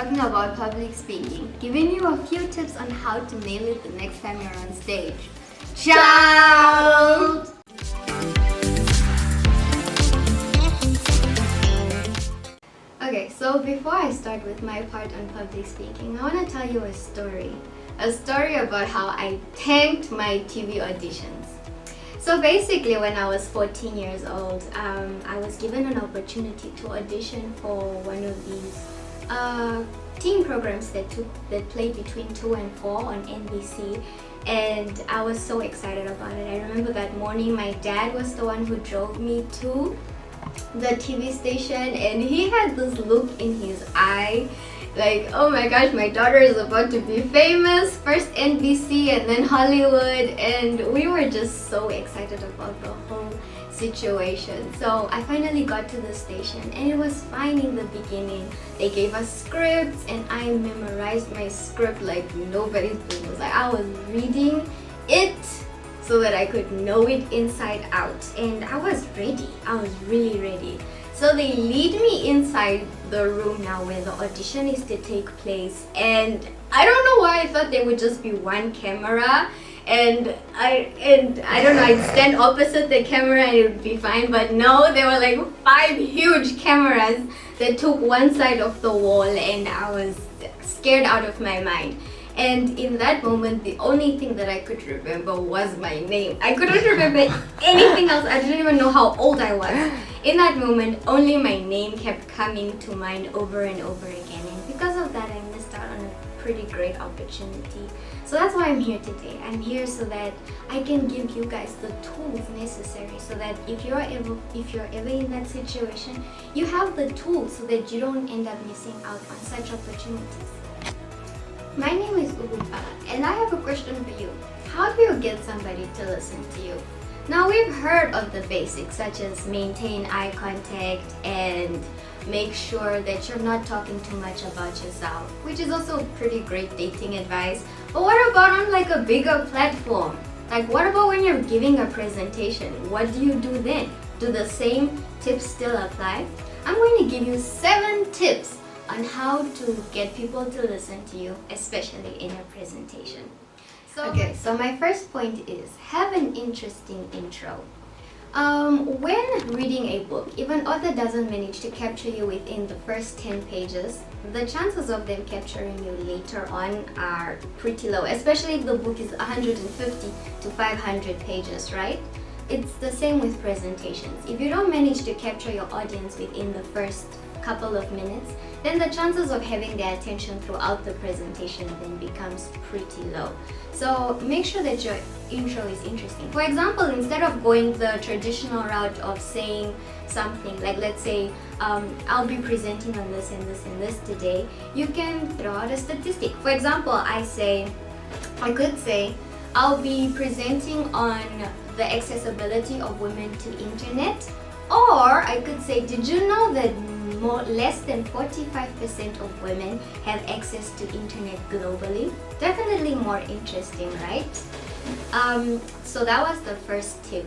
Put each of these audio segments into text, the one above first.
talking about public speaking, giving you a few tips on how to nail it the next time you're on stage. Ciao! Okay, so before I start with my part on public speaking, I want to tell you a story. A story about how I tanked my TV auditions. So basically, when I was 14 years old, I was given an opportunity to audition for one of these teen programs that play between 2 and 4 on NBC, and I was so excited about it. I remember that morning my dad was the one who drove me to the TV station, and he had this look in his eye like, oh my gosh, my daughter is about to be famous, first NBC and then Hollywood, and we were just so excited about the whole situation. So I finally got to the station, and it was fine in the beginning. They gave us scripts, and I memorized my script like nobody's business. Like, I was reading it so that I could know it inside out, and I was ready. I was really ready. So they lead me inside the room now where the audition is to take place, and I don't know why I thought there would just be one camera, and I don't know, I'd stand opposite the camera and it would be fine, but no, there were like 5 huge cameras that took one side of the wall, and I was scared out of my mind. And in that moment, the only thing that I could remember was my name. I couldn't remember anything else. I didn't even know how old I was. In that moment, only my name kept coming to mind over and over again. And because of that, I missed out on a pretty great opportunity. So that's why I'm here today. I'm here so that I can give you guys the tools necessary, so that if you're ever in that situation, you have the tools so that you don't end up missing out on such opportunities. My name is Ubupala, and I have a question for you. How do you get somebody to listen to you? Now, we've heard of the basics, such as maintain eye contact and make sure that you're not talking too much about yourself, which is also pretty great dating advice. But what about on like a bigger platform? Like, what about when you're giving a presentation? What do you do then? Do the same tips still apply? I'm going to give you 7 tips on how to get people to listen to you, especially in your presentation. So my first point is have an interesting intro. When reading a book, if an author doesn't manage to capture you within the first 10 pages, the chances of them capturing you later on are pretty low, especially if the book is 150 to 500 pages, right? It's the same with presentations. If you don't manage to capture your audience within the first couple of minutes, then the chances of having their attention throughout the presentation then becomes pretty low. So make sure that your intro is interesting. For example, instead of going the traditional route of saying something like, let's say, I'll be presenting on this and this and this today, you can throw out a statistic. For example, I could say, I'll be presenting on the accessibility of women to internet. Or I could say, did you know that less than 45% of women have access to internet globally? Definitely more interesting, right? So that was the first tip.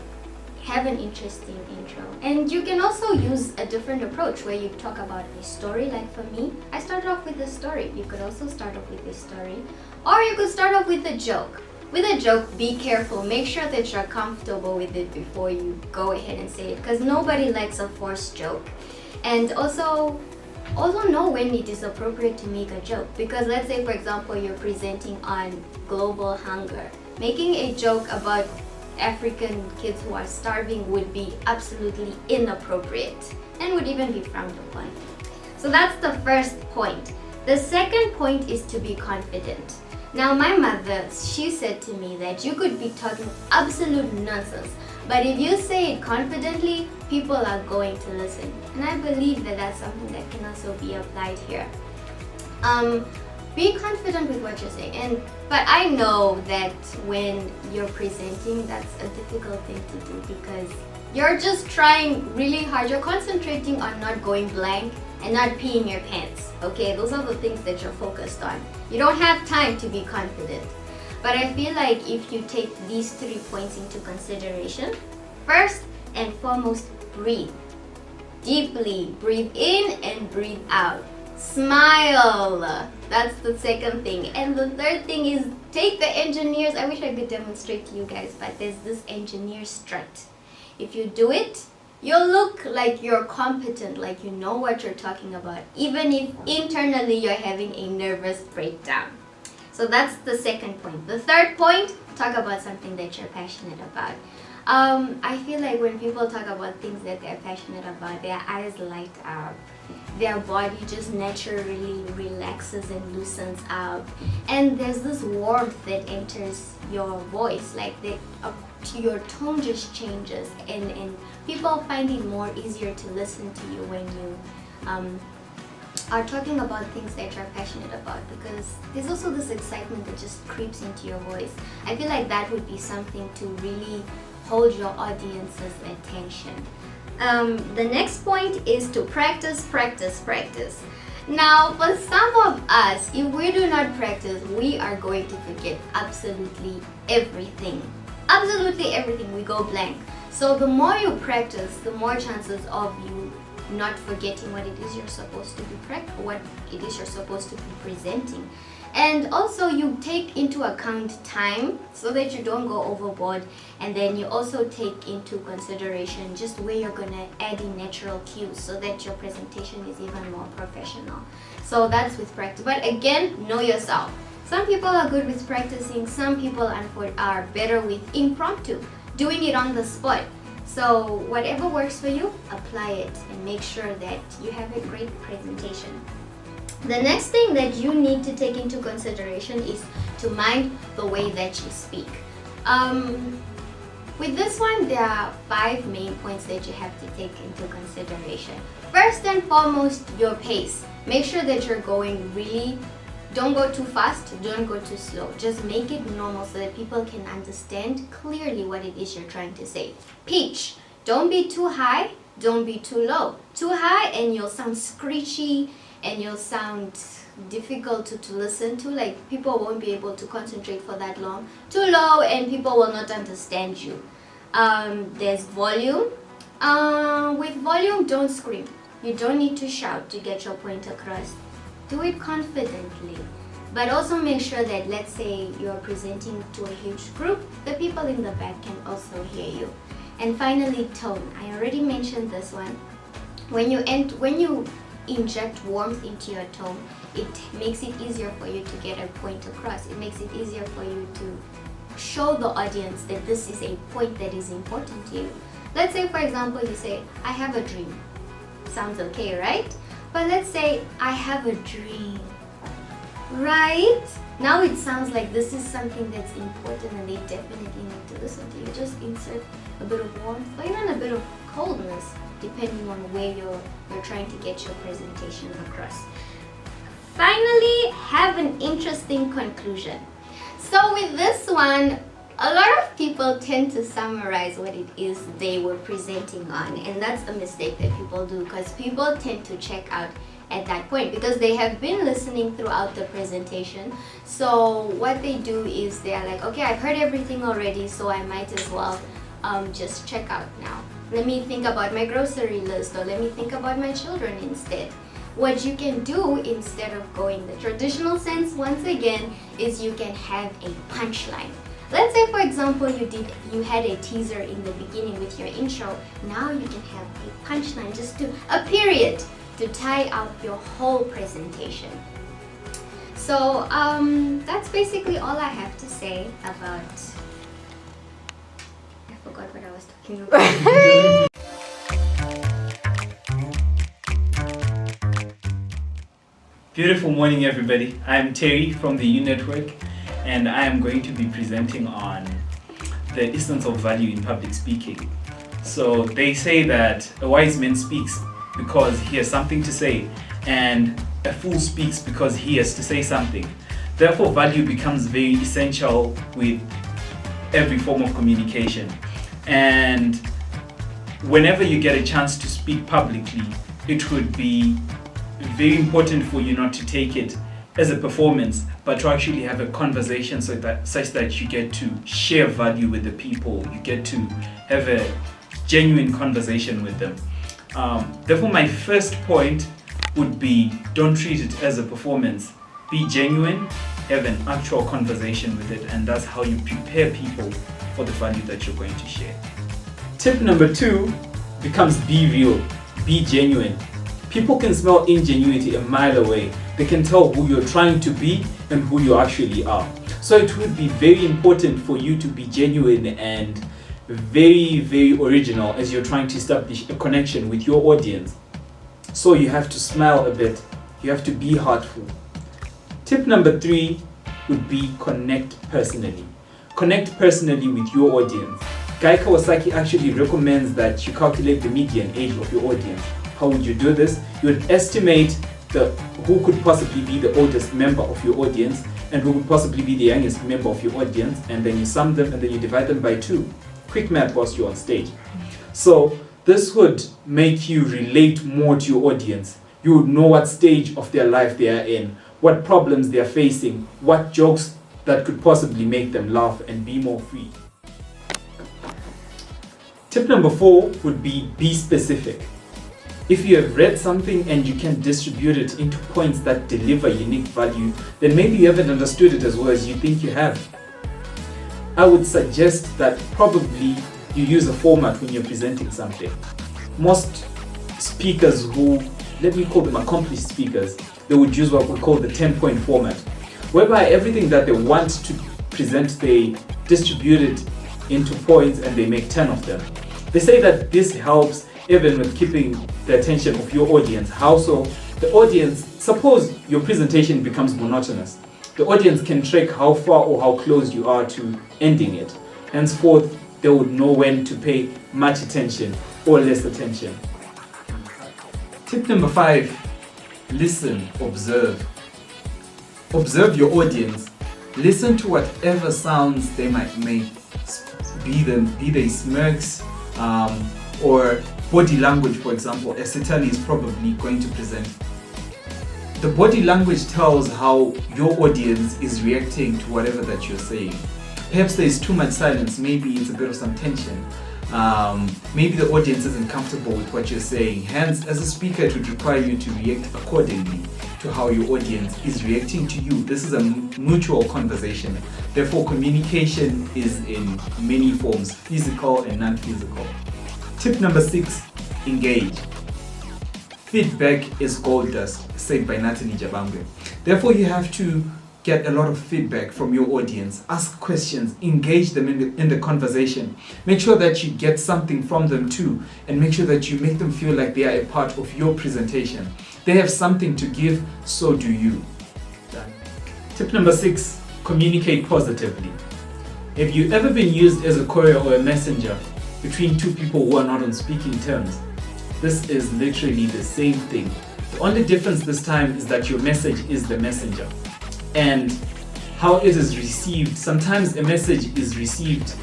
Have an interesting intro. And you can also use a different approach where you talk about a story. Like for me, I started off with a story. You could also start off with a story. Or you could start off with a joke. With a joke, be careful. Make sure that you're comfortable with it before you go ahead and say it, because nobody likes a forced joke. And also know when it is appropriate to make a joke, because let's say, for example, you're presenting on global hunger. Making a joke about African kids who are starving would be absolutely inappropriate and would even be frowned upon. So that's the first point. The second point is to be confident. Now, my mother, she said to me that you could be talking absolute nonsense, but if you say it confidently, people are going to listen. And I believe that that's something that can also be applied here. Be confident with what you're saying. But I know that when you're presenting, that's a difficult thing to do, because you're just trying really hard. You're concentrating on not going blank and not peeing your pants. Okay, those are the things that you're focused on. You don't have time to be confident. But I feel like if you take these 3 points into consideration, first and foremost, breathe. Deeply breathe in and breathe out. Smile. That's the second thing. And the third thing is take the engineers. I wish I could demonstrate to you guys, but there's this engineer strut. If you do it, you'll look like you're competent, like you know what you're talking about, even if internally you're having a nervous breakdown. So that's the second point. The third point, talk about something that you're passionate about. I feel like when people talk about things that they're passionate about, their eyes light up. Their body just naturally relaxes and loosens up. And there's this warmth that enters your voice, like your tone just changes. And people find it more easier to listen to you when you are talking about things that you're passionate about, because there's also this excitement that just creeps into your voice. I feel like that would be something to really hold your audience's attention. The next point is to practice, practice, practice. Now, for some of us, if we do not practice, we are going to forget absolutely everything. Absolutely everything, we go blank. So the more you practice, the more chances of you not forgetting what it is you're supposed to be what it is you're supposed to be presenting. And also you take into account time so that you don't go overboard, and then you also take into consideration just where you're gonna add in natural cues so that your presentation is even more professional. So that's with practice. But again, know yourself. Some people are good with practicing, some people are better with impromptu, doing it on the spot. So whatever works for you, apply it and make sure that you have a great presentation. The next thing that you need to take into consideration is to mind the way that you speak. With this one, there are 5 main points that you have to take into consideration. First and foremost, your pace. Make sure that you're going really, don't go too fast, don't go too slow. Just make it normal so that people can understand clearly what it is you're trying to say. Pitch. Don't be too high, don't be too low. Too high and you'll sound screechy, and you'll sound difficult to listen to, like people won't be able to concentrate for that long. Too low and people will not understand you. There's volume. With volume, don't scream. You don't need to shout to get your point across. Do it confidently, but also make sure that, let's say you're presenting to a huge group, the people in the back can also hear you. And finally, tone. I already mentioned this one. When you inject warmth into your tone, it makes it easier for you to get a point across. It makes it easier for you to show the audience that this is a point that is important to you. Let's say, for example, you say, I have a dream. Sounds okay, right? But let's say, I have a dream. Right? Now it sounds like this is something that's important and they definitely need to listen to you. Just insert a bit of warmth or even a bit of coldness, depending on where you're trying to get your presentation across. Finally, have an interesting conclusion. So with this one, a lot of people tend to summarize what it is they were presenting on, and that's a mistake that people do, because people tend to check out at that point because they have been listening throughout the presentation. So what they do is they're like, okay, I've heard everything already, so I might as well just check out now. Let me think about my grocery list, or let me think about my children instead. What you can do instead of going the traditional sense, once again, is you can have a punchline. Let's say, for example, you had a teaser in the beginning with your intro. Now you can have a punchline, just a period to tie up your whole presentation. So that's basically all I have to say about. I forgot what I was talking about. Beautiful morning, everybody. I'm Terry from the U Network, and I am going to be presenting on the essence of value in public speaking. So they say that a wise man speaks because he has something to say, and a fool speaks because he has to say something. Therefore, value becomes very essential with every form of communication. And whenever you get a chance to speak publicly, it would be very important for you not to take it as a performance, but to actually have a conversation such that you get to share value with the people, you get to have a genuine conversation with them. Therefore, my first point would be, don't treat it as a performance. Be genuine, have an actual conversation with it, and that's how you prepare people for the value that you're going to share. Tip number 2 becomes be real, be genuine. People can smell ingenuity a mile away. They can tell who you're trying to be and who you actually are. So it would be very important for you to be genuine and very, very original as you're trying to establish a connection with your audience. So you have to smile a bit. You have to be heartful. Tip number 3 would be connect personally. Connect personally with your audience. Guy Kawasaki actually recommends that you calculate the median age of your audience. How would you do this? You would estimate who could possibly be the oldest member of your audience and who would possibly be the youngest member of your audience, and then you sum them and then you divide them by 2. Quick math whilst you're on stage. So this would make you relate more to your audience. You would know what stage of their life they are in, what problems they are facing, what jokes that could possibly make them laugh and be more free. Tip number 4 would be specific. If you have read something and you can distribute it into points that deliver unique value, then maybe you haven't understood it as well as you think you have. I would suggest that probably you use a format when you're presenting something. Most speakers who, let me call them accomplished speakers, they would use what we call the 10-point format, whereby everything that they want to present, they distribute it into points and they make 10 of them. They say that this helps even with keeping the attention of your audience. How so? The audience, suppose your presentation becomes monotonous. The audience can track how far or how close you are to ending it. Henceforth, they would know when to pay much attention or less attention. Tip number 5, listen, observe. Observe your audience. Listen to whatever sounds they might make, be they smirks or body language, for example. A Setali is probably going to present. The body language tells how your audience is reacting to whatever that you're saying. Perhaps there is too much silence, maybe it's a bit of some tension. Maybe the audience isn't comfortable with what you're saying. Hence, as a speaker, it would require you to react accordingly to how your audience is reacting to you. This is a mutual conversation. Therefore, communication is in many forms, physical and non-physical. Tip number 6, engage. Feedback is gold dust, said by Natalie Jabangwe. Therefore, you have to get a lot of feedback from your audience. Ask questions, engage them in the conversation. Make sure that you get something from them too, and make sure that you make them feel like they are a part of your presentation. They have something to give, so do you. Done. Tip number 6, communicate positively. Have you ever been used as a courier or a messenger between two people who are not on speaking terms? This is literally the same thing. The only difference this time is that your message is the messenger. And how it is received, sometimes a message is received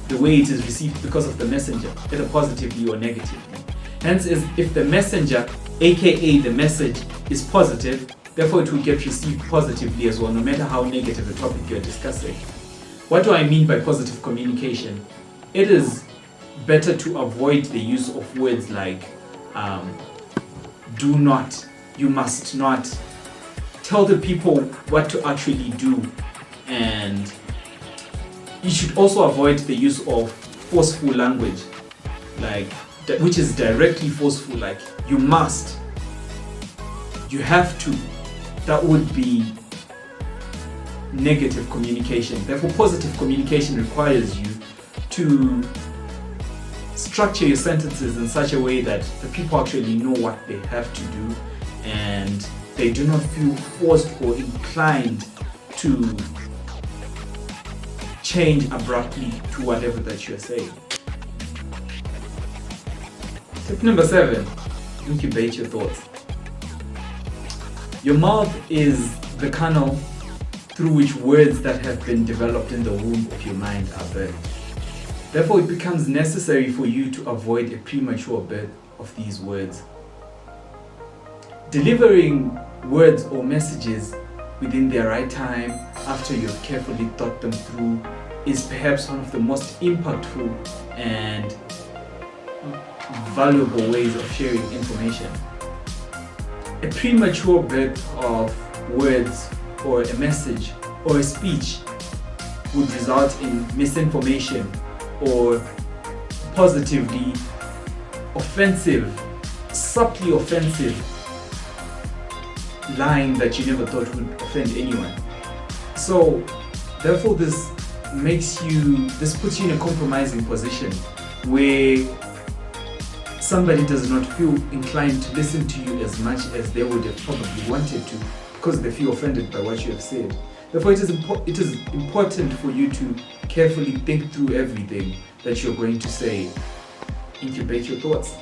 the way it is received because of the messenger, either positively or negatively. Hence, if the messenger, aka the message, is positive, therefore it will get received positively as well, no matter how negative the topic you're discussing. What do I mean by positive communication? It is better to avoid the use of words like do not, you must not. Tell the people what to actually do, and you should also avoid the use of forceful language, which is directly forceful, like you must, you have to. That would be negative communication. Therefore, positive communication requires you to structure your sentences in such a way that the people actually know what they have to do and they do not feel forced or inclined to change abruptly to whatever that you're saying. Tip number 7, incubate your thoughts. Your mouth is the canal through which words that have been developed in the womb of your mind are birthed. Therefore, it becomes necessary for you to avoid a premature birth of these words. Delivering words or messages within their right time after you've carefully thought them through is perhaps one of the most impactful and valuable ways of sharing information. a premature birth of words or a message or a speech would result in misinformation or positively offensive, subtly offensive line that you never thought would offend anyone. So therefore this puts you in a compromising position where somebody does not feel inclined to listen to you as much as they would have probably wanted to, because they feel offended by what you have said. Therefore, it is important for you to carefully think through everything that you're going to say. Incubate your thoughts.